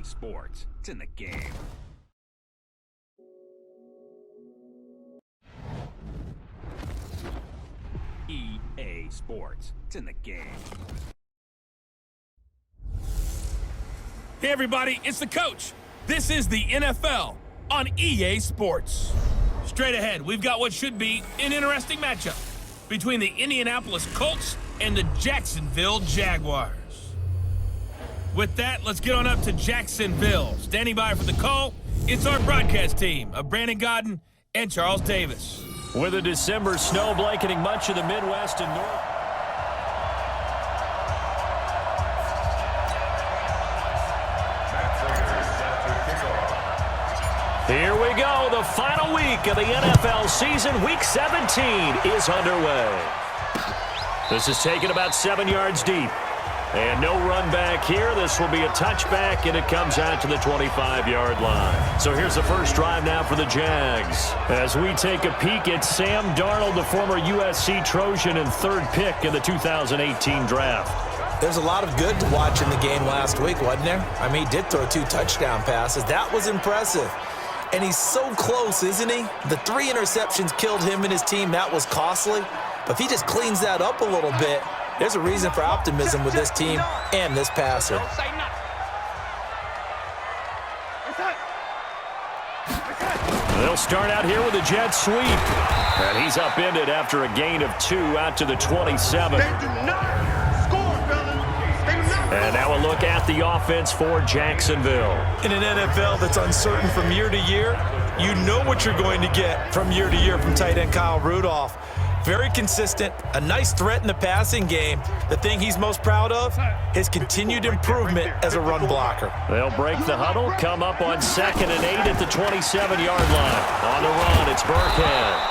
Sports. It's in the game. EA Sports. It's in the game. Hey everybody, it's the coach. This is the NFL on EA Sports. Straight ahead, we've got what should be an interesting matchup between the Indianapolis Colts and the Jacksonville Jaguars. With that, let's get on up to Jacksonville. Standing by for the call, it's our broadcast team of Brandon Godden and Charles Davis. With a December snow blanketing much of the Midwest and North. Here we go. The final week of the NFL season. Week 17 is underway. This is taken about 7 yards deep. And no run back here. This will be a touchback, and it comes out to the 25-yard line. So here's the first drive now for the Jags. As we take a peek at Sam Darnold, the former USC Trojan and third pick in the 2018 draft. There's a lot of good to watch in the game last week, wasn't there? I mean, he did throw 2 touchdown passes. That was impressive. And he's so close, isn't he? The 3 interceptions killed him and his team. That was costly. But if he just cleans that up a little bit, there's a reason for optimism with this team and this passer. They'll start out here with a jet sweep. And he's upended after a gain of 2 out to the 27. And now a look at the offense for Jacksonville. In an NFL that's uncertain from year to year, you know what you're going to get from year to year from tight end Kyle Rudolph. Very consistent, a nice threat in the passing game. The thing he's most proud of, his continued improvement as a run blocker. They'll break the huddle, come up on 2nd and 8 at the 27-yard line. On the run, it's Burkhead.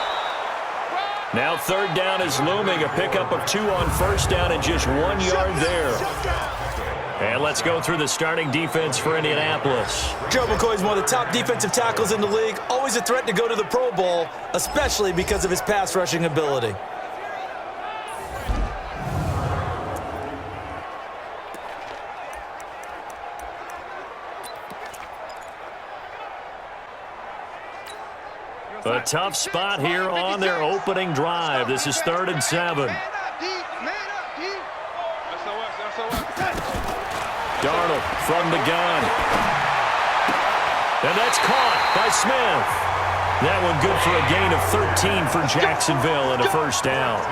Now 3rd down is looming, a pickup of 2 on 1st down and just 1 yard there. And let's go through the starting defense for Indianapolis. Joe McCoy's one of the top defensive tackles in the league. Always a threat to go to the Pro Bowl, especially because of his pass rushing ability. A tough spot here on their opening drive. This is 3rd and 7. Darnold from the gun. And that's caught by Smith. That one good for a gain of 13 for Jacksonville and a 1st down.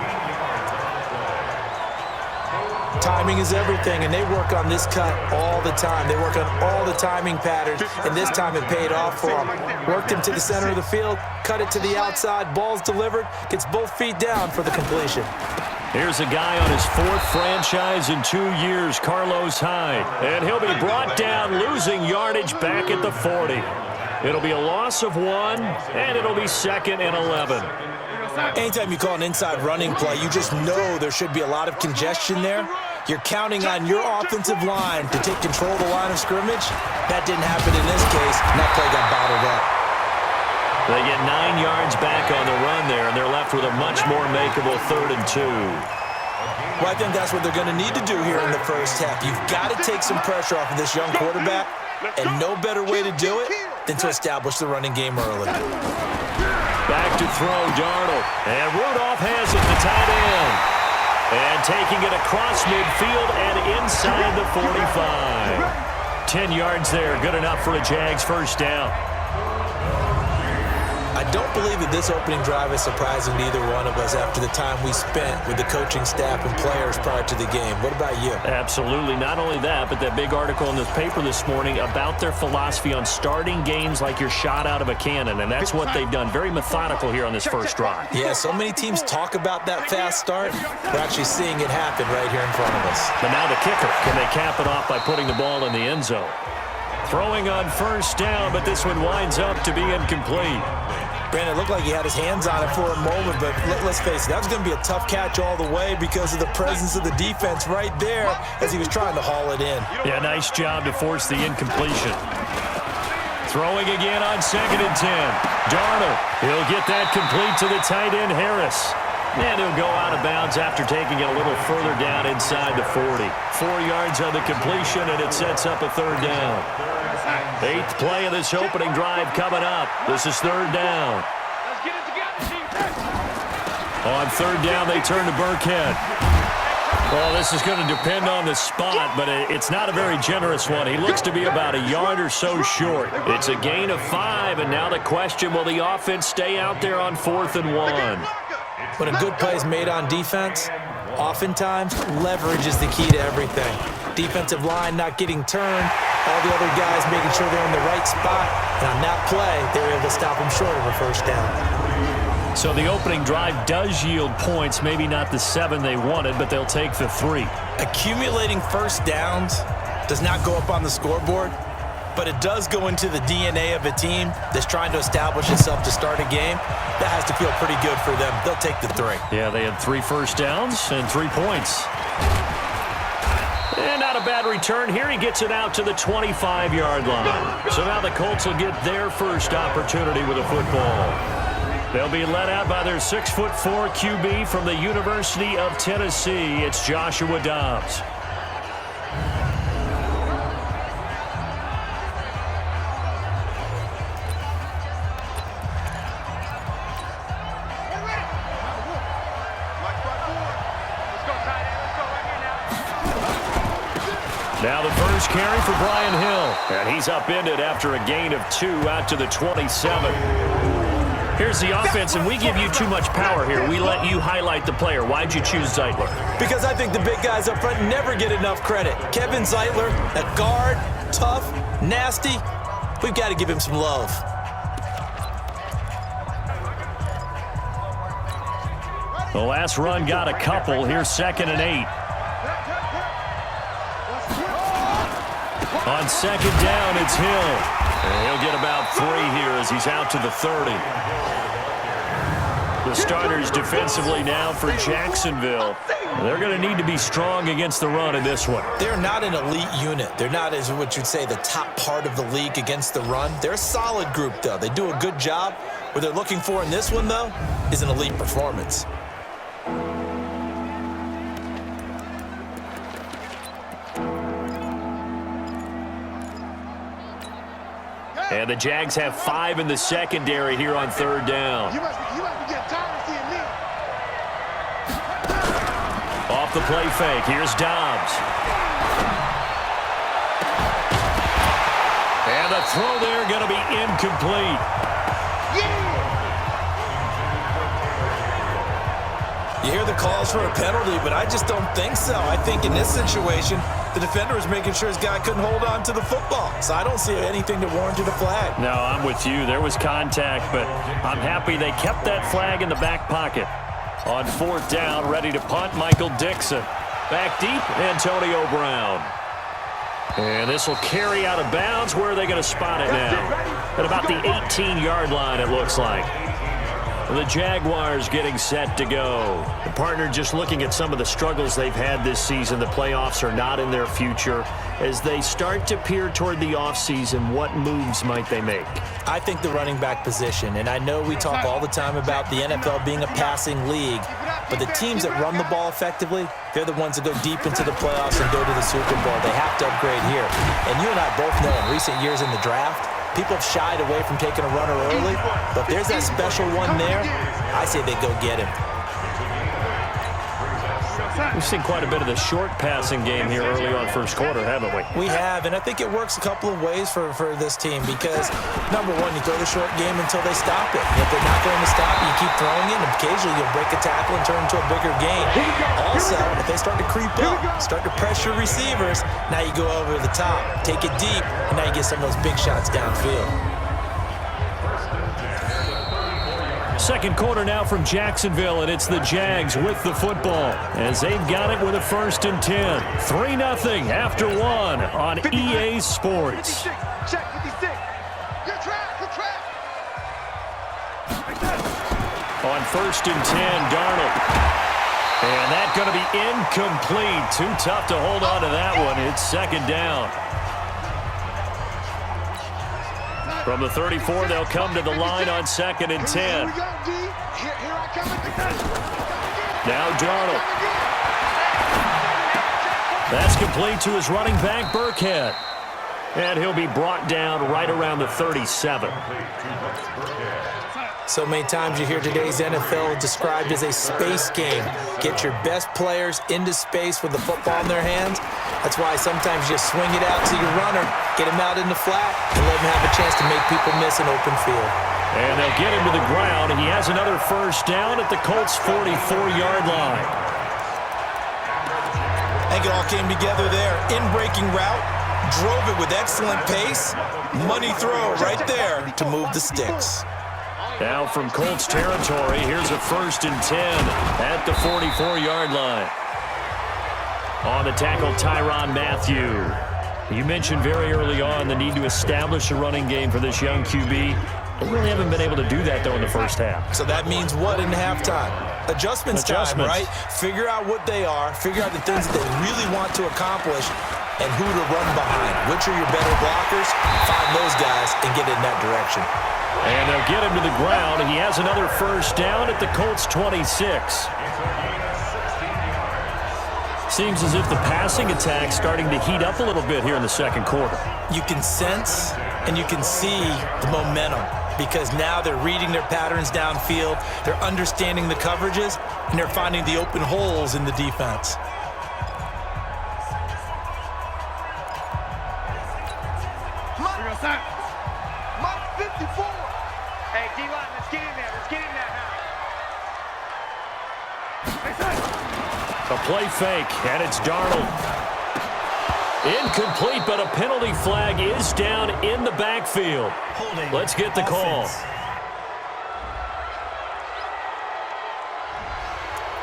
Timing is everything, and they work on this cut all the time. They work on all the timing patterns, and this time it paid off for them. Worked him to the center of the field, cut it to the outside, ball's delivered, gets both feet down for the completion. Here's a guy on his 4th franchise in 2 years, Carlos Hyde. And he'll be brought down, losing yardage back at the 40. It'll be a loss of 1, and it'll be 2nd and 11. Anytime you call an inside running play, you just know there should be a lot of congestion there. You're counting on your offensive line to take control of the line of scrimmage. That didn't happen in this case, and that play got bottled up. They get 9 yards back on the run there, and they're left with a much more makeable 3rd and 2. Well, I think that's what they're going to need to do here in the first half. You've got to take some pressure off of this young quarterback, and no better way to do it than to establish the running game early. Back to throw, Darnold. And Rudolph has it, the tight end. And taking it across midfield and inside the 45. 10 yards there, good enough for a Jags 1st down. I don't believe that this opening drive is surprising to either one of us after the time we spent with the coaching staff and players prior to the game. What about you? Absolutely. Not only that, but that big article in this paper this morning about their philosophy on starting games like you're shot out of a cannon, and that's what they've done. Very methodical here on this first drive. Yeah, so many teams talk about that fast start. We're actually seeing it happen right here in front of us. But now the kicker. Can they cap it off by putting the ball in the end zone? Throwing on 1st down, but this one winds up to be incomplete. Brandon, it looked like he had his hands on it for a moment, but let's face it, that was going to be a tough catch all the way because of the presence of the defense right there as he was trying to haul it in. Yeah, nice job to force the incompletion. Throwing again on 2nd and 10. Darnold, he'll get that complete to the tight end, Harris. And he'll go out of bounds after taking it a little further down inside the 40. 4 yards on the completion, and it sets up a third down. 8th play of this opening drive coming up. This is third down. Let's get it together, On third down, they turn to Burkhead. Well, this is going to depend on the spot, but it's not a very generous one. He looks to be about a yard or so short. It's a gain of 5, and now the question, will the offense stay out there on 4th and 1? When a good play is made on defense, oftentimes leverage is the key to everything. Defensive line not getting turned, all the other guys making sure they're in the right spot, and on that play, they were able to stop them short of a first down. So the opening drive does yield points, maybe not the 7 they wanted, but they'll take the 3. Accumulating first downs does not go up on the scoreboard, but it does go into the DNA of a team that's trying to establish itself to start a game. That has to feel pretty good for them. They'll take the 3. Yeah, they had 3 first downs and 3 points. And not a bad return here. He gets it out to the 25-yard line. So now the Colts will get their first opportunity with a football. They'll be led out by their 6'4" QB from the University of Tennessee. It's Joshua Dobbs. Now the first carry for Brian Hill. And he's upended after a gain of 2 out to the 27. Here's the offense, and we give you too much power here. We let you highlight the player. Why'd you choose Zeitler? Because I think the big guys up front never get enough credit. Kevin Zeitler, a guard, tough, nasty. We've got to give him some love. The last run got a couple. Here's 2nd and 8. On 2nd down, it's Hill. And he'll get about 3 here as he's out to the 30. The starters defensively now for Jacksonville. They're going to need to be strong against the run in this one. They're not an elite unit. They're not, as what you'd say, the top part of the league against the run. They're a solid group, though. They do a good job. What they're looking for in this one, though, is an elite performance. And the Jags have 5 in the secondary here on 3rd down. You must be getting tired of seeing me. Off the play fake, here's Dobbs. And the throw there going to be incomplete. You hear the calls for a penalty, but I just don't think so. I think in this situation, the defender was making sure his guy couldn't hold on to the football. So I don't see anything to warrant a flag. No, I'm with you. There was contact, but I'm happy they kept that flag in the back pocket. On 4th down, ready to punt, Michael Dixon. Back deep, Antonio Brown. And this will carry out of bounds. Where are they going to spot it now? At about the 18-yard line, it looks like. The Jaguars getting set to go. The partner just looking at some of the struggles they've had this season. The playoffs are not in their future. As they start to peer toward the offseason, what moves might they make? I think the running back position, and I know we talk all the time about the NFL being a passing league, but the teams that run the ball effectively, they're the ones that go deep into the playoffs and go to the Super Bowl. They have to upgrade here. And you and I both know in recent years in the draft, people have shied away from taking a runner early, but if there's that special one there, I say they go get him. We've seen quite a bit of the short passing game here early on first quarter, haven't we? We have, and I think it works a couple of ways for this team because, number one, you throw the short game until they stop it. If they're not going to stop it, you keep throwing it, and occasionally you'll break a tackle and turn into a bigger game. Also, if they start to creep up, start to pressure receivers, now you go over the top, take it deep, and now you get some of those big shots downfield. Second quarter now from Jacksonville, and it's the Jags with the football as they've got it with a 1st and 10. 3-0 after 1 on EA Sports. Check 56. Good track. On 1st and 10, Darnold. And that's going to be incomplete. Too tough to hold on to that one. It's 2nd down. From the 34, they'll come to the line on 2nd and 10. Here we go, D. Here I come. Now Darnold. That's complete to his running back, Burkhead. And he'll be brought down right around the 37. So many times you hear today's NFL described as a space game. Get your best players into space with the football in their hands. That's why sometimes you swing it out to your runner, get him out in the flat, and let him have a chance to make people miss an open field. And they'll get him to the ground. He has another first down at the Colts' 44-yard line. I think it all came together there. In-breaking route, drove it with excellent pace. Money throw right there to move the sticks. Now from Colts territory, here's a 1st and 10 at the 44-yard line. On the tackle, Tyrann Mathieu. You mentioned very early on the need to establish a running game for this young QB. They really haven't been able to do that, though, in the first half. So that means what in halftime? Adjustments time, right? Figure out what they are, figure out the things that they really want to accomplish, and who to run behind. Which are your better blockers? Find those guys and get in that direction. And they'll get him to the ground. He has another first down at the Colts' 26. Seems as if the passing attack's starting to heat up a little bit here in the second quarter. You can sense and you can see the momentum because now they're reading their patterns downfield, they're understanding the coverages, and they're finding the open holes in the defense. Mike 54. Hey, D-line, let's get in there. Let's get in there now. A play fake, and it's Darnold. Incomplete, but a penalty flag is down in the backfield. Let's get the call.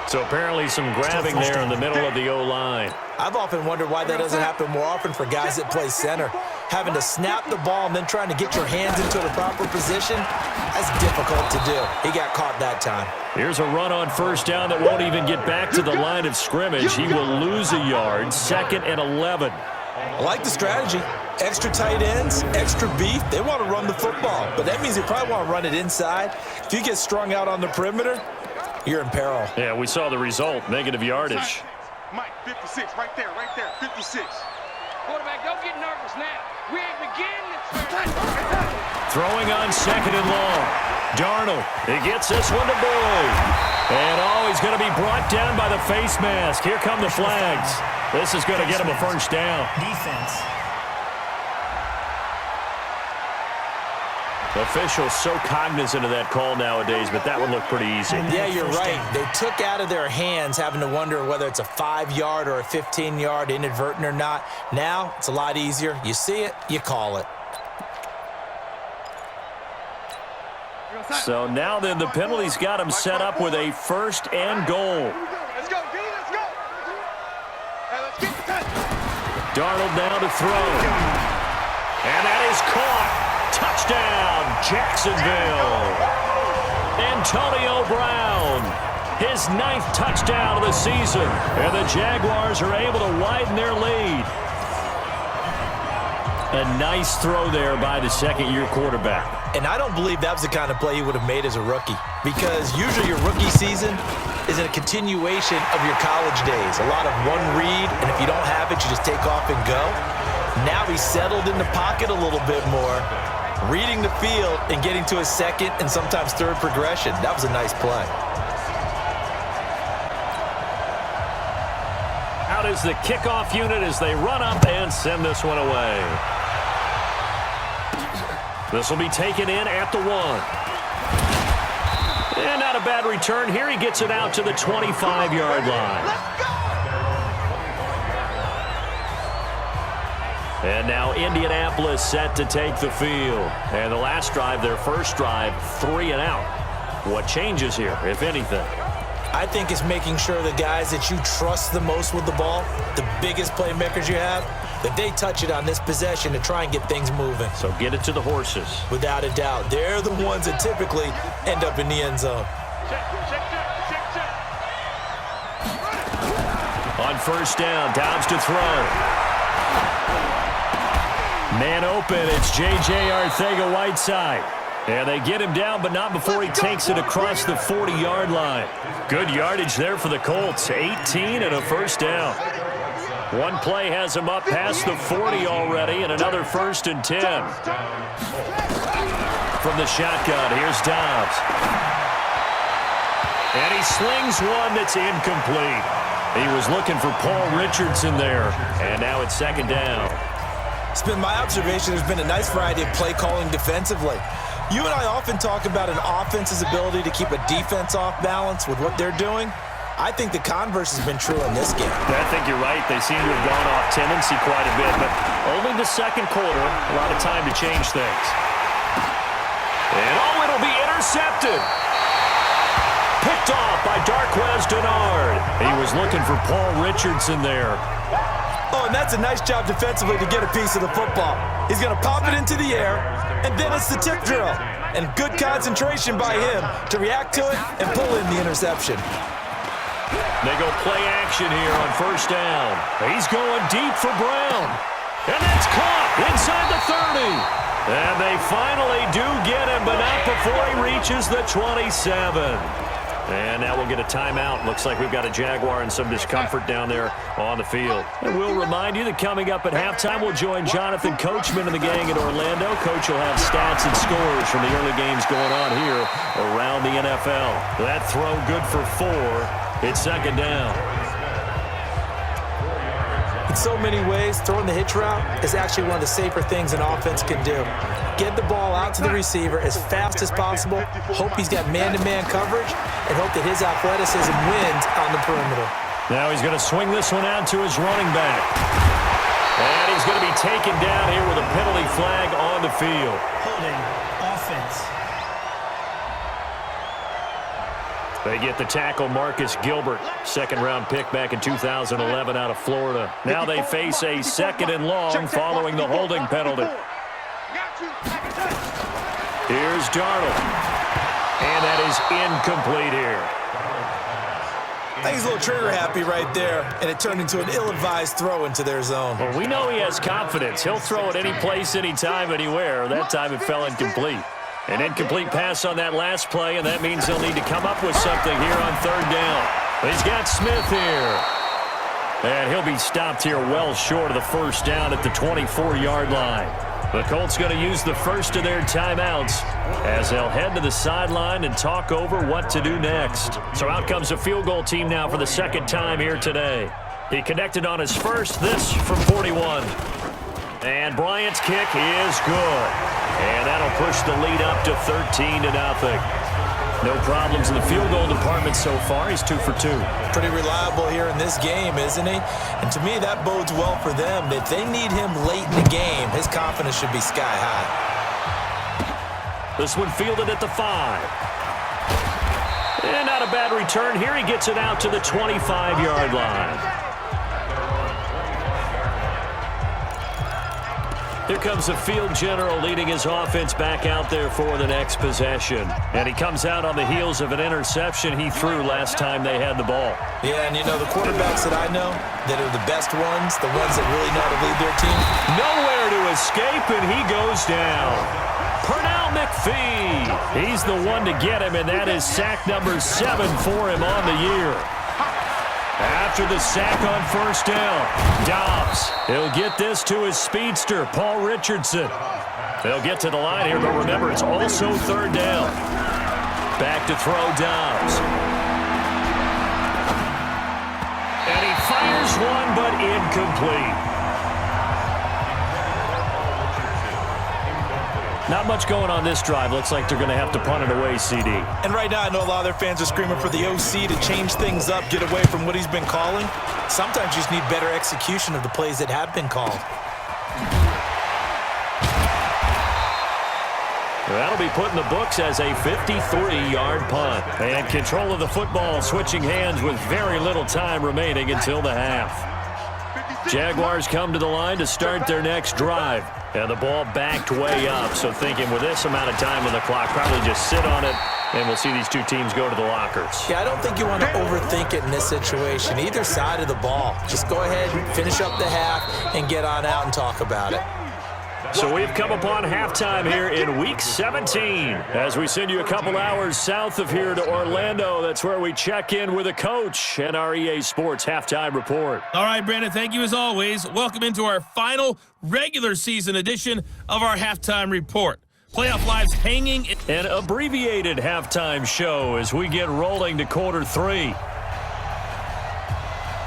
So apparently some grabbing there in the middle of the O-line. I've often wondered why that doesn't happen more often for guys that play center. Having to snap the ball and then trying to get your hands into the proper position, that's difficult to do. He got caught that time. Here's a run on first down that won't even get back to the line of scrimmage. He will lose a yard, 2nd and 11. I like the strategy. Extra tight ends, extra beef. They want to run the football, but that means they probably want to run it inside. If you get strung out on the perimeter, you're in peril. Yeah, we saw the result, negative yardage. Mike, 56, right there, 56. Quarterback, don't get nervous now. We ain't beginning. Throwing on 2nd and long. Darnold, he gets this one to Boyd. And he's going to be brought down by the face mask. Here come the flags. This is going to get him a first down. Defense. Officials so cognizant of that call nowadays, but that would look pretty easy. Yeah, you're right. They took out of their hands having to wonder whether it's a 5-yard or a 15-yard, inadvertent or not. Now, it's a lot easier. You see it, you call it. So now then, the penalty's got him set up with a 1st and goal. Let's go, D, let's go. Hey, let's get the touch. Darnold now to throw. And that is caught. Touchdown, Jacksonville. Antonio Brown, his 9th touchdown of the season. And the Jaguars are able to widen their lead. A nice throw there by the second-year quarterback. And I don't believe that was the kind of play he would have made as a rookie, because usually your rookie season is a continuation of your college days. A lot of one read, and if you don't have it, you just take off and go. Now he's settled in the pocket a little bit more, reading the field and getting to his 2nd and sometimes 3rd progression. That was a nice play. Out is the kickoff unit as they run up and send this one away. This will be taken in at the 1. And not a bad return here. He gets it out to the 25-yard line. And now Indianapolis set to take the field. And the last drive, their first drive, 3 and out. What changes here, if anything? I think it's making sure the guys that you trust the most with the ball, the biggest playmakers you have, that they touch it on this possession to try and get things moving. So get it to the horses. Without a doubt. They're the ones that typically end up in the end zone. On first down, Dobbs to throw. Man open, it's J.J. Arcega-Whiteside. And they get him down, but not before he takes it across the 40-yard line. Good yardage there for the Colts. 18 and a first down. One play has him up past the 40 already, and another 1st and 10. From the shotgun, here's Dobbs. And he slings one that's incomplete. He was looking for Paul Richardson there, and now it's 2nd down. It's been my observation there's been a nice variety of play calling defensively. You and I often talk about an offense's ability to keep a defense off balance with what they're doing. I think the converse has been true in this game. I think you're right. They seem to have gone off tendency quite a bit, but only the 2nd quarter, a lot of time to change things. And it'll be intercepted. Picked off by Darquez Dennard. He was looking for Paul Richardson there. Oh, and that's a nice job defensively to get a piece of the football. He's going to pop it into the air, and then it's the tip drill. And good concentration by him to react to it and pull in the interception. They go play action here on 1st down. He's going deep for Brown. And that's caught inside the 30. And they finally do get him, but not before he reaches the 27. And now we'll get a timeout. Looks like we've got a Jaguar and some discomfort down there on the field. And we'll remind you that coming up at halftime, we'll join Jonathan Coachman and the gang in Orlando. Coach will have stats and scores from the early games going on here around the NFL. That throw good for 4. It's 2nd down. In so many ways, throwing the hitch route is actually one of the safer things an offense can do. Get the ball out to the receiver as fast as possible, hope he's got man-to-man coverage, and hope that his athleticism wins on the perimeter. Now he's going to swing this one out to his running back. And he's going to be taken down here with a penalty flag on the field. Holding offense. They get the tackle, Marcus Gilbert, 2nd-round pick back in 2011 out of Florida. Now they face a 2nd and long following the holding penalty. Here's Darnold. And that is incomplete here. I think he's a little trigger happy right there, and it turned into an ill-advised throw into their zone. Well, we know he has confidence. He'll throw it any place, anytime, anywhere. That time it fell incomplete. An incomplete pass on that last play, and that means he'll need to come up with something here on 3rd down. He's got Smith here. And he'll be stopped here well short of the 1st down at the 24-yard line. The Colts going to use the first of their timeouts as they'll head to the sideline and talk over what to do next. So out comes a field goal team now for the 2nd time here today. He connected on his first, this from 41. And Bryant's kick is good. And that'll push the lead up to 13-0. No problems in the field goal department so far. He's 2 for 2. Pretty reliable here in this game, isn't he? And to me, that bodes well for them. If they need him late in the game, his confidence should be sky high. This one fielded at the 5. And not a bad return here. He gets it out to the 25-yard line. Here comes the field general leading his offense back out there for the next possession. And he comes out on the heels of an interception he threw last time they had the ball. Yeah, and you know, the quarterbacks that I know that are the best ones, the ones that really know how to lead their team. Nowhere to escape, and he goes down. Pernell McPhee. He's the one to get him, and that is sack number 7 for him on the year. After the sack on 1st down, Dobbs, he'll get this to his speedster, Paul Richardson. They'll get to the line here, but remember, it's also 3rd down. Back to throw Dobbs. And he fires one, but incomplete. Not much going on this drive. Looks like they're going to have to punt it away, CD. And right now, I know a lot of their fans are screaming for the OC to change things up, get away from what he's been calling. Sometimes you just need better execution of the plays that have been called. That'll be put in the books as a 53-yard punt. And control of the football switching hands with very little time remaining until the half. Jaguars come to the line to start their next drive. And the ball backed way up, so thinking with this amount of time on the clock, probably just sit on it, and we'll see these two teams go to the lockers. Yeah, I don't think you want to overthink it in this situation, either side of the ball. Just go ahead and finish up the half and get on out and talk about it. So we've come upon halftime here in Week 17. As we send you a couple hours south of here to Orlando, that's where we check in with a coach and our EA Sports halftime report. All right, Brandon, thank you as always. Welcome into our final regular season edition of our halftime report. Playoff lives hanging. An abbreviated halftime show as we get rolling to quarter three.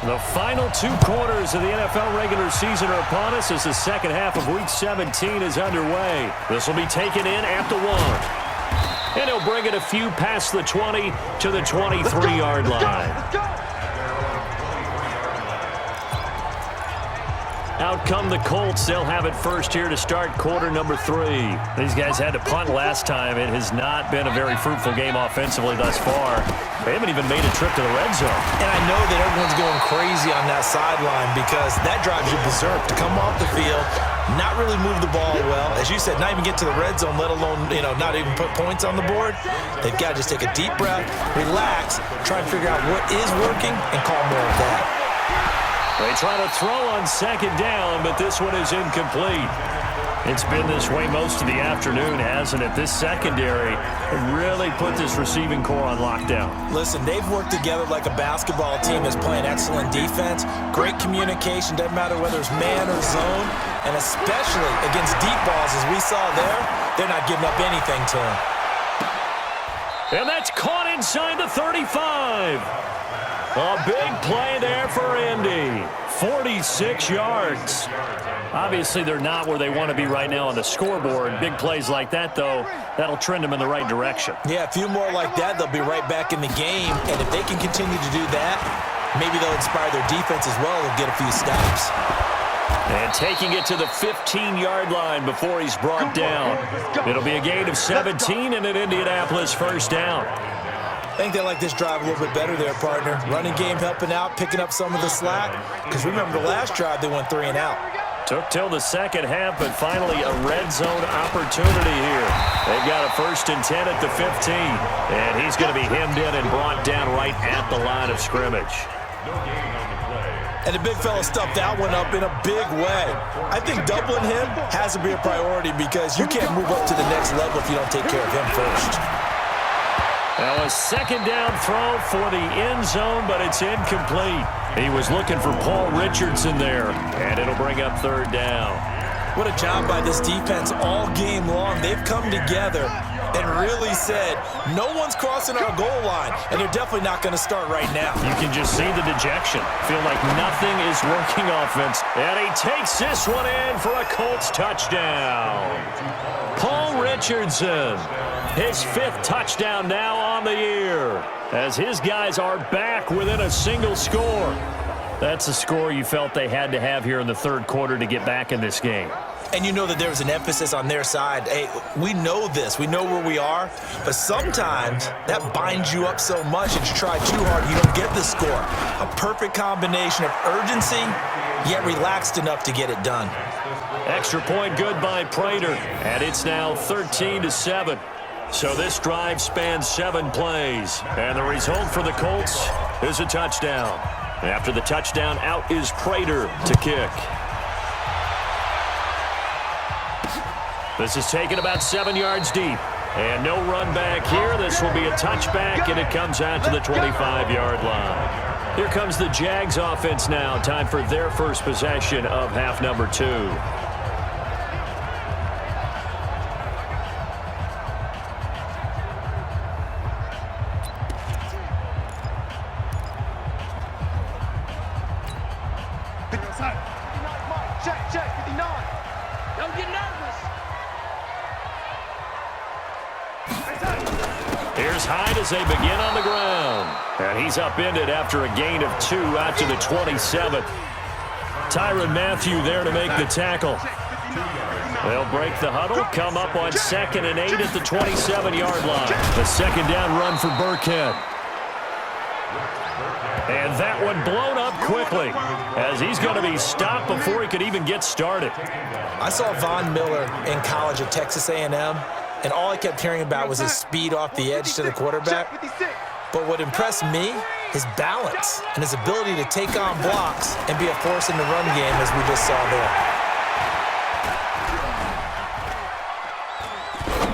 The final 2 quarters of the NFL regular season are upon us as the second half of Week 17 is underway. This will be taken in at the 1. And he'll bring it a few past the 20 to the 23-yard line. Out come the Colts. They'll have it first here to start quarter number 3. These guys had to punt last time. It has not been a very fruitful game offensively thus far. They haven't even made a trip to the red zone. And I know that everyone's going crazy on that sideline because that drives you berserk to come off the field, not really move the ball well. As you said, not even get to the red zone, let alone, not even put points on the board. They've got to just take a deep breath, relax, try and figure out what is working, and call more of that. They try to throw on second down, but this one is incomplete. It's been this way most of the afternoon, hasn't it? This secondary really put this receiving core on lockdown. Listen, they've worked together like a basketball team that's playing excellent defense. Great communication, doesn't matter whether it's man or zone, and especially against deep balls, as we saw there, they're not giving up anything to them. And that's caught inside the 35. A big play there for Indy. 46 yards. Obviously, they're not where they want to be right now on the scoreboard. Big plays like that, though, that'll trend them in the right direction. Yeah, a few more like that, they'll be right back in the game. And if they can continue to do that, maybe they'll inspire their defense as well and get a few stops. And taking it to the 15-yard line before he's brought down. It'll be a gain of 17 and an Indianapolis first down. I think they like this drive a little bit better there, partner. Running game helping out, picking up some of the slack. Because remember, the last drive, they went 3 and out. Took till the second half, but finally a red zone opportunity here. They've got a 1st and 10 at the 15. And he's going to be hemmed in and brought down right at the line of scrimmage. And the big fella stuffed that one up in a big way. I think doubling him has to be a priority because you can't move up to the next level if you don't take care of him first. Now a second down throw for the end zone, but it's incomplete. He was looking for Paul Richardson there, and it'll bring up 3rd down. What a job by this defense all game long. They've come together and really said, no one's crossing our goal line, and they're definitely not going to start right now. You can just see the dejection. Feel like nothing is working offense. And he takes this one in for a Colts touchdown. Paul Richardson. His 5th touchdown now on the year as his guys are back within a single score. That's a score you felt they had to have here in the 3rd quarter to get back in this game. And you know that there was an emphasis on their side. Hey, we know this. We know where we are. But sometimes that binds you up so much that you try too hard, you don't get the score. A perfect combination of urgency, yet relaxed enough to get it done. Extra point good by Prater. And it's now 13-7. So this drive spans 7 plays. And the result for the Colts is a touchdown. After the touchdown, out is Prater to kick. This is taken about 7 yards deep. And no run back here. This will be a touchback, and it comes out to the 25-yard line. Here comes the Jags offense now. Time for their first possession of half number 2. Check, 59. Don't get nervous. Here's Hyde as they begin on the ground. And he's upended after a gain of 2 out to the 27th. Tyrann Mathieu there to make the tackle. They'll break the huddle, come up on 2nd and 8 at the 27-yard line. The second down run for Burkhead. And that one blown up quickly as he's going to be stopped before he could even get started. I saw Von Miller in college at Texas A&M, and all I kept hearing about was his speed off the edge to the quarterback. But what impressed me, his balance and his ability to take on blocks and be a force in the run game as we just saw there.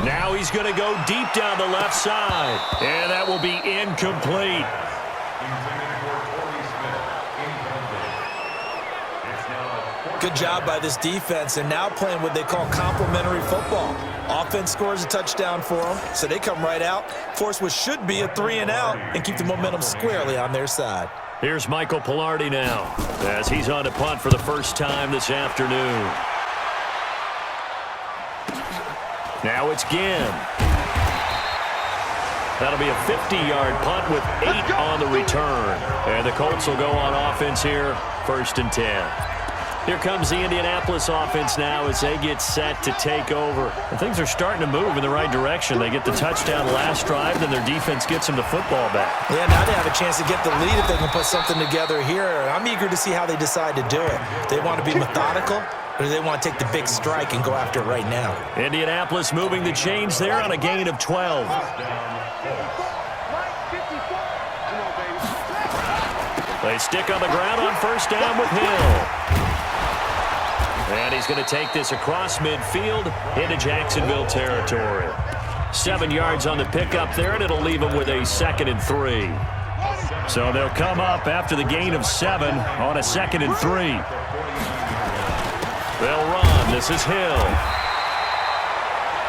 Now he's going to go deep down the left side. And that will be incomplete. Good job by this defense. They're now playing what they call complementary football. Offense scores a touchdown for them, so they come right out, force what should be a 3-and-out, and keep the momentum squarely on their side. Here's Michael Pilardi now, as he's on to punt for the first time this afternoon. Now it's Ginn. That'll be a 50-yard punt with 8 on the return. And the Colts will go on offense here, 1st and 10. Here comes the Indianapolis offense now as they get set to take over. And things are starting to move in the right direction. They get the touchdown last drive, then their defense gets them the football back. Yeah, now they have a chance to get the lead if they can put something together here. I'm eager to see how they decide to do it. They want to be methodical, or do they want to take the big strike and go after it right now? Indianapolis moving the chains there on a gain of 12. They stick on the ground on 1st down with Hill. And he's going to take this across midfield into Jacksonville territory. 7 yards on the pickup there, and it'll leave him with a 2nd and 3. So they'll come up after the gain of 7 on a 2nd and 3. They'll run. This is Hill.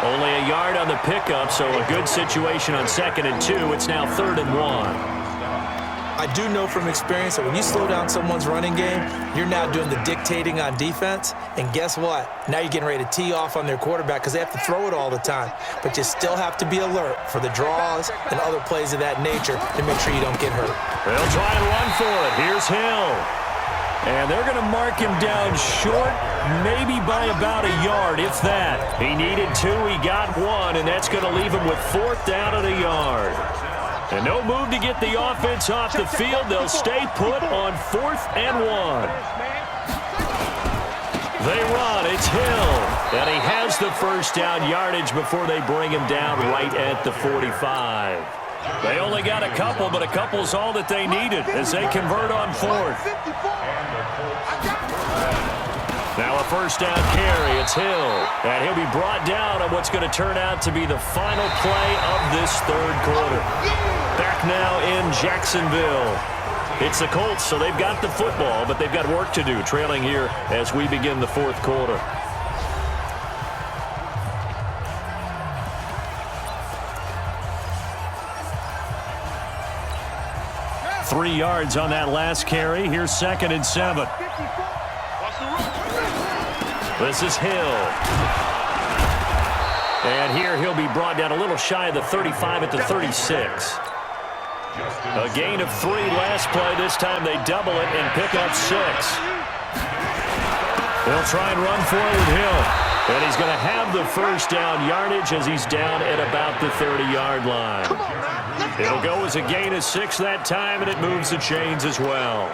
Only a yard on the pickup, so a good situation on 2nd and 2. It's now 3rd and 1. I do know from experience that when you slow down someone's running game, you're now doing the dictating on defense. And guess what? Now you're getting ready to tee off on their quarterback because they have to throw it all the time. But you still have to be alert for the draws and other plays of that nature to make sure you don't get hurt. They'll try and run for it. Here's Hill. And they're going to mark him down short, maybe by about a yard, if that. He needed 2, he got 1, and that's going to leave him with 4th down and a yard. And no move to get the offense off the field. They'll stay put on 4th and 1. They run. It's Hill. And he has the 1st down yardage before they bring him down right at the 45. They only got a couple, but a couple's all that they needed as they convert on 4th. Now a 1st down carry. It's Hill. And he'll be brought down on what's going to turn out to be the final play of this 3rd quarter. Back now in Jacksonville. It's the Colts, so they've got the football, but they've got work to do, trailing here as we begin the 4th quarter. Three yards on that last carry. Here's 2nd and 7. This is Hill. And here he'll be brought down a little shy of the 35 at the 36. A gain of 3 last play. This time they double it and pick up 6. They'll try and run for it with Hill. And he's going to have the 1st down yardage as he's down at about the 30-yard line. It'll go as a gain of 6 that time, and it moves the chains as well.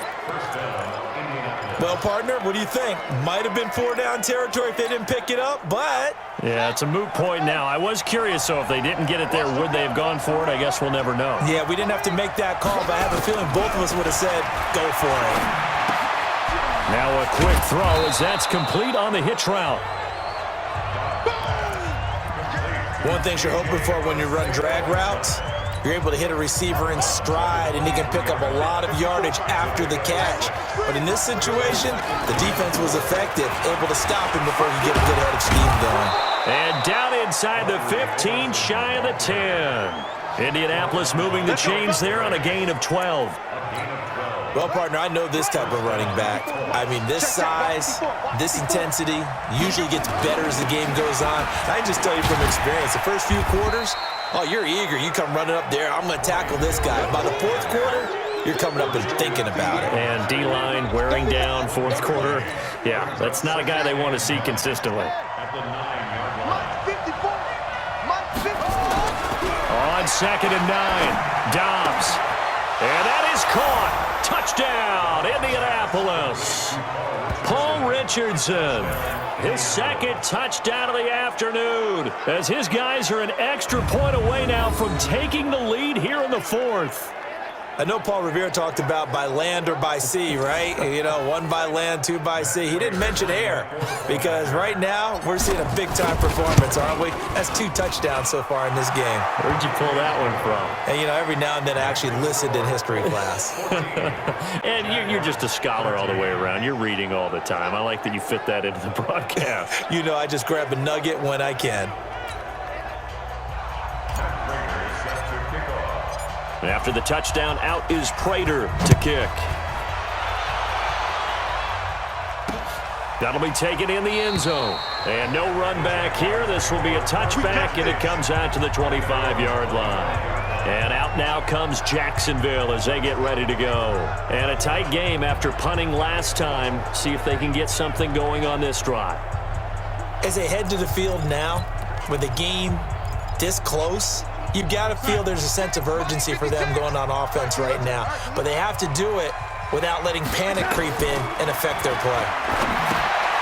Well, partner, what do you think? Might have been 4-down territory if they didn't pick it up, but... Yeah, it's a moot point now. I was curious, so if they didn't get it there, would they have gone for it? I guess we'll never know. Yeah, we didn't have to make that call, but I have a feeling both of us would have said, go for it. Now a quick throw as that's complete on the hitch route. One thing you're hoping for when you run drag routes, you're able to hit a receiver in stride, and he can pick up a lot of yardage after the catch. But in this situation, the defense was effective, able to stop him before he get a good head of steam going. And down inside the 15, shy of the 10. Indianapolis moving the chains there on a gain of 12. Well, partner, I know this type of running back. I mean, this size, this intensity usually gets better as the game goes on. I can just tell you from experience, the first few quarters, oh, you're eager. You come running up there. I'm going to tackle this guy. By the 4th quarter, you're coming up and thinking about it. And D-line wearing down 4th quarter. Yeah, that's not a guy they want to see consistently. On 2nd and 9, Dobbs. And that is caught. Touchdown, Indianapolis. Paul Richardson, his 2nd touchdown of the afternoon, as his guys are an extra point away now from taking the lead here in the 4th. I know Paul Revere talked about by land or by sea, right? You know, 1 by land, 2 by sea. He didn't mention air because right now we're seeing a big-time performance, aren't we? That's 2 touchdowns so far in this game. Where'd you pull that one from? And, you know, every now and then I actually listened in history class. And you're just a scholar all the way around. You're reading all the time. I like that you fit that into the broadcast. You know, I just grab a nugget when I can. After the touchdown, out is Prater to kick. That'll be taken in the end zone. And no run back here. This will be a touchback, and it comes out to the 25-yard line. And out now comes Jacksonville as they get ready to go. And a tight game after punting last time. See if they can get something going on this drive. As they head to the field now, with the game this close, you've got to feel there's a sense of urgency for them going on offense right now. But they have to do it without letting panic creep in and affect their play.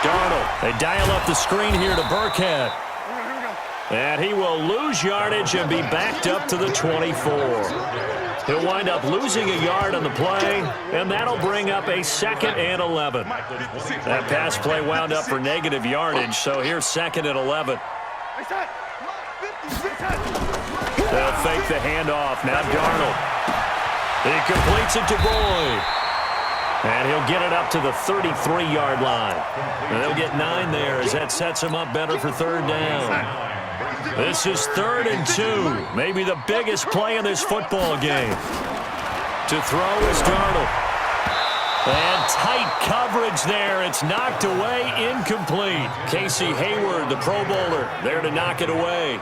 Darnold, they dial up the screen here to Burkhead. And he will lose yardage and be backed up to the 24. He'll wind up losing a yard on the play, and that'll bring up a 2nd and 11. That pass play wound up for negative yardage, so here's 2nd and 11. They'll fake the handoff. Now Darnold. He completes it to Boyd. And he'll get it up to the 33-yard line. And they'll get 9 there as that sets him up better for 3rd down. This is 3rd and 2. Maybe the biggest play in this football game. To throw is Darnold. And tight coverage there. It's knocked away, incomplete. Casey Hayward, the Pro Bowler, there to knock it away.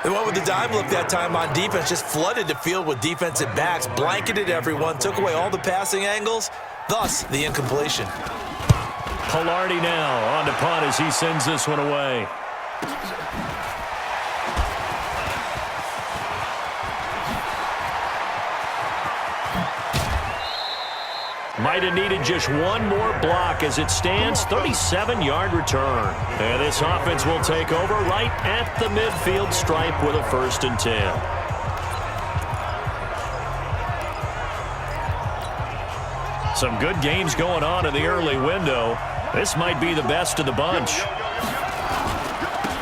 They went with the dime look that time on defense, just flooded the field with defensive backs, blanketed everyone, took away all the passing angles, thus the incompletion. Pilardi now on to punt as he sends this one away. Might have needed just one more block as it stands, 37-yard return. And this offense will take over right at the midfield stripe with a 1st and 10. Some good games going on in the early window. This might be the best of the bunch.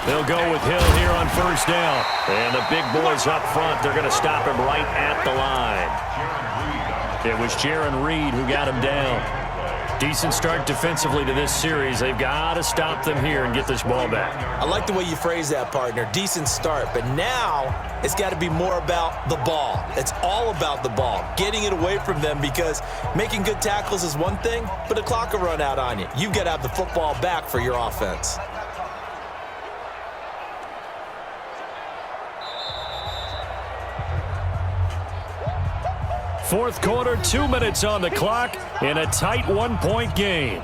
They'll go with Hill here on 1st down. And the big boys up front, they're going to stop him right at the line. It was Jaron Reed who got him down. Decent start defensively to this series. They've got to stop them here and get this ball back. I like the way you phrase that, partner. Decent start. But now it's got to be more about the ball. It's all about the ball. Getting it away from them because making good tackles is one thing, but the clock will run out on you. You've got to have the football back for your offense. Fourth quarter, 2 minutes on the clock in a tight 1-point game.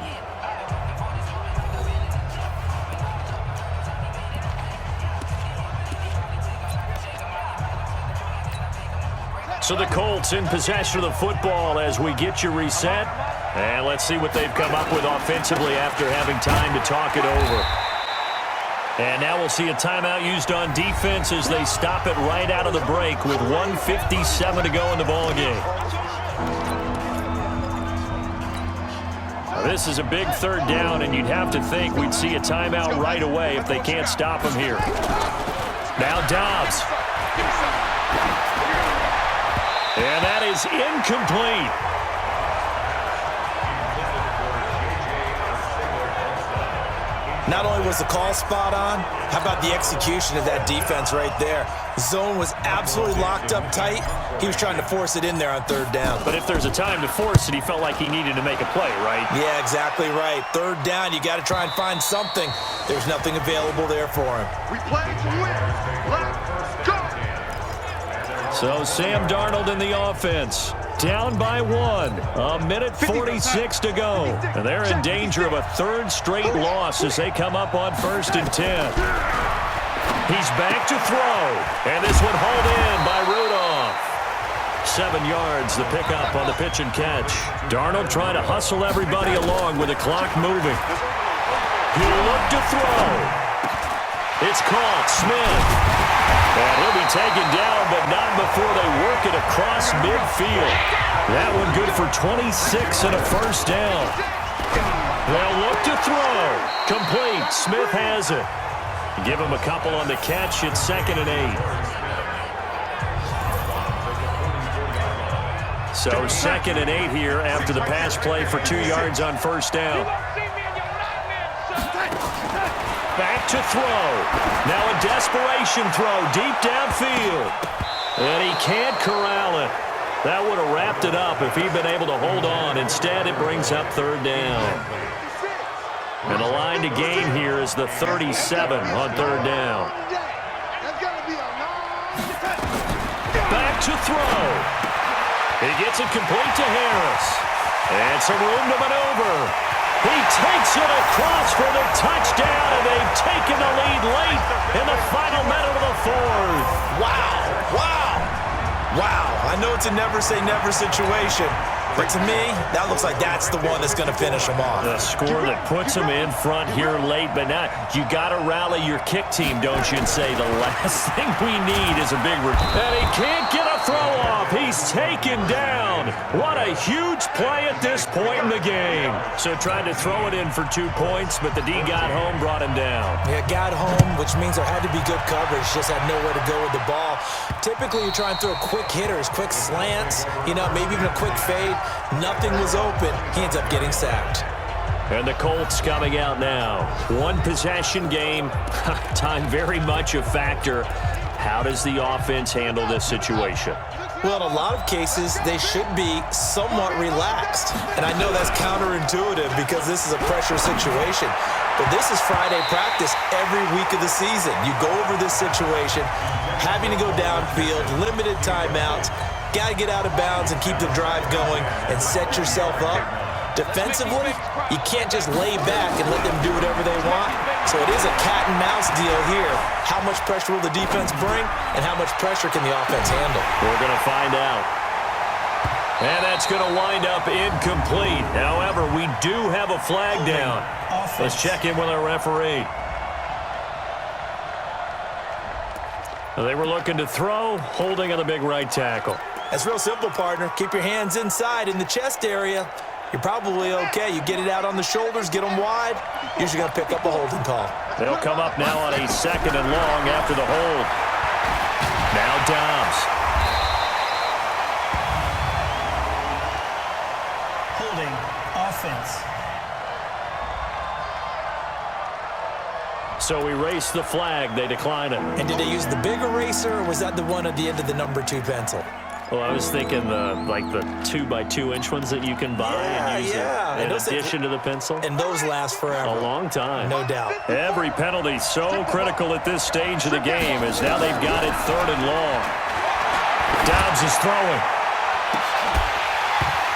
So the Colts in possession of the football as we get you reset. And let's see what they've come up with offensively after having time to talk it over. And now we'll see a timeout used on defense as they stop it right out of the break with 1:57 to go in the ballgame. This is a big 3rd down, and you'd have to think we'd see a timeout right away if they can't stop him here. Now Dobbs. And that is incomplete. Not only was the call spot on, how about the execution of that defense right there? Zone was absolutely locked up tight. He was trying to force it in there on 3rd down. But if there's a time to force it, he felt like he needed to make a play, right? Yeah, exactly right. 3rd down, you got to try and find something. There's nothing available there for him. We play to win. Let's go. So Sam Darnold in the offense. Down by 1. A minute 46 to go. And they're in danger of a 3rd straight loss as they come up on 1st and 10. He's back to throw. And this one hauled in by Rudolph. 7 yards, the pickup on the pitch and catch. Darnold trying to hustle everybody along with the clock moving. He'll look to throw. It's caught. Smith. And he'll be taken down, but not before they work it across midfield. That one good for 26 and a first down. They'll look to throw. Complete. Smith has it. Give him a couple on the catch. It's 2nd and 8. So 2nd and 8 here after the pass play for 2 yards on first down. Back to throw. Now a desperation throw deep downfield. And he can't corral it. That would have wrapped it up if he'd been able to hold on. Instead, it brings up 3rd down. And the line to gain here is the 37 on 3rd down. Back to throw. He gets it complete to Harris. And some room to maneuver. He takes it across for the touchdown, and they've taken the lead late in the final minute of the 4th. Wow. I know it's a never-say-never situation, but to me, that looks like that's the one that's going to finish them off. The score that puts them in front here late, but now you got to rally your kick team, don't you, and say the last thing we need is a big and he can't get a throw off. He's taken down. What a huge play at this point in the game. So tried to throw it in for 2 points, but the D got home, brought him down. Yeah, got home, which means there had to be good coverage. Just had nowhere to go with the ball. Typically, you try and throw quick hitters, quick slants, maybe even a quick fade. Nothing was open. He ends up getting sacked. And the Colts coming out now. 1 possession game. Time very much a factor. How does the offense handle this situation? Well, in a lot of cases, they should be somewhat relaxed. And I know that's counterintuitive because this is a pressure situation. But this is Friday practice every week of the season. You go over this situation, having to go downfield, limited timeouts, got to get out of bounds and keep the drive going and set yourself up. Defensively, you can't just lay back and let them do whatever they want. So it is a cat and mouse deal here. How much pressure will the defense bring, and how much pressure can the offense handle? We're going to find out. And that's going to wind up incomplete. However, we do have a flag down. Let's check in with our referee. They were looking to throw, holding on the big right tackle. That's real simple, partner. Keep your hands inside in the chest area. You're probably okay. You get it out on the shoulders, get them wide. Usually going to pick up a holding call. They'll come up now on a 2nd and long after the hold. Now Dobbs. Holding offense. So we race the flag. They decline it. And did they use the big eraser, or was that the one at the end of the number 2 pencil? Well, I was thinking the 2x2-inch ones that you can buy and use in addition to the pencil. And those last forever. A long time. No doubt. Every penalty so critical at this stage of the game as now they've got it 3rd and long. Dobbs is throwing.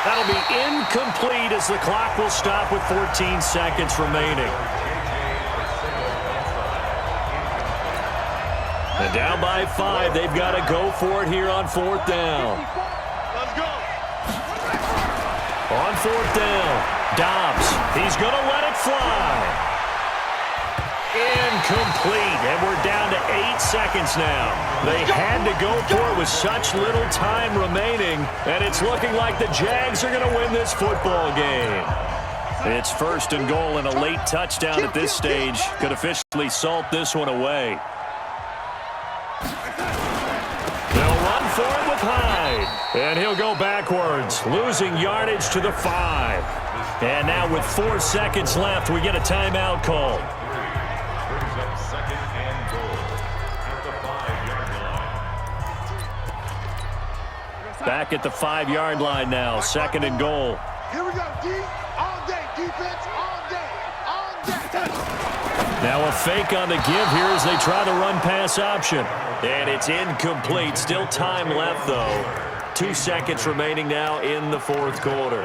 That'll be incomplete as the clock will stop with 14 seconds remaining. And down by 5, they've got to go for it here on 4th down. Let's go. On 4th down, Dobbs, he's going to let it fly. Incomplete, and we're down to 8 seconds now. They had to go for it with such little time remaining, and it's looking like the Jags are going to win this football game. It's 1st and goal, and a late touchdown at this stage could officially salt this one away. They'll run for it with Hyde. And he'll go backwards, losing yardage to the 5. And now with 4 seconds left, we get a timeout call. Brings up 2nd and goal at the 5-yard line. Back at the 5-yard line now, 2nd and goal. Here we go, D. All day. Defense all day. All day. Now a fake on the give here as they try the run-pass option. And it's incomplete. Still time left, though. 2 seconds remaining now in the 4th quarter.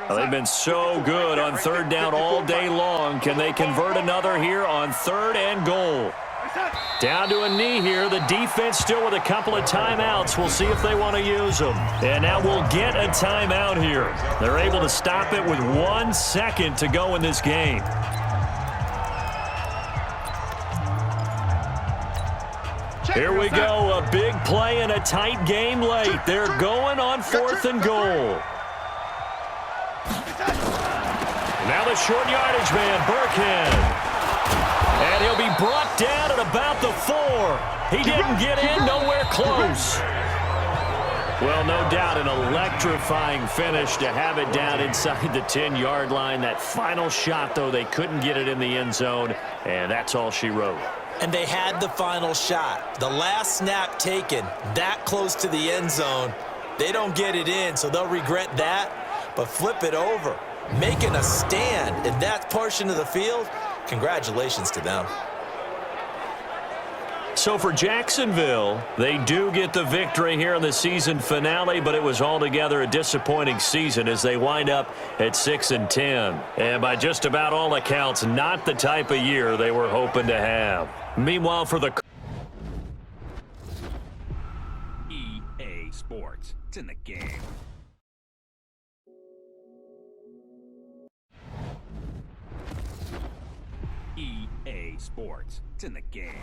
Well, they've been so good on 3rd down all day long. Can they convert another here on 3rd and goal? Down to a knee here. The defense still with a couple of timeouts. We'll see if they want to use them. And now we'll get a timeout here. They're able to stop it with 1 second to go in this game. Here we go, a big play and a tight game late. They're going on 4th and goal. Now the short yardage man, Burkhead. And he'll be brought down at about the 4. He didn't get in, nowhere close. Well, no doubt an electrifying finish to have it down inside the 10-yard line. That final shot, though, they couldn't get it in the end zone, and that's all she wrote. And they had the final shot. The last snap taken that close to the end zone. They don't get it in, so they'll regret that. But flip it over, making a stand in that portion of the field, congratulations to them. So for Jacksonville, they do get the victory here in the season finale, but it was altogether a disappointing season as they wind up at 6-10. And by just about all accounts, not the type of year they were hoping to have. Meanwhile, for the EA Sports. It's in the game. EA Sports. It's in the game.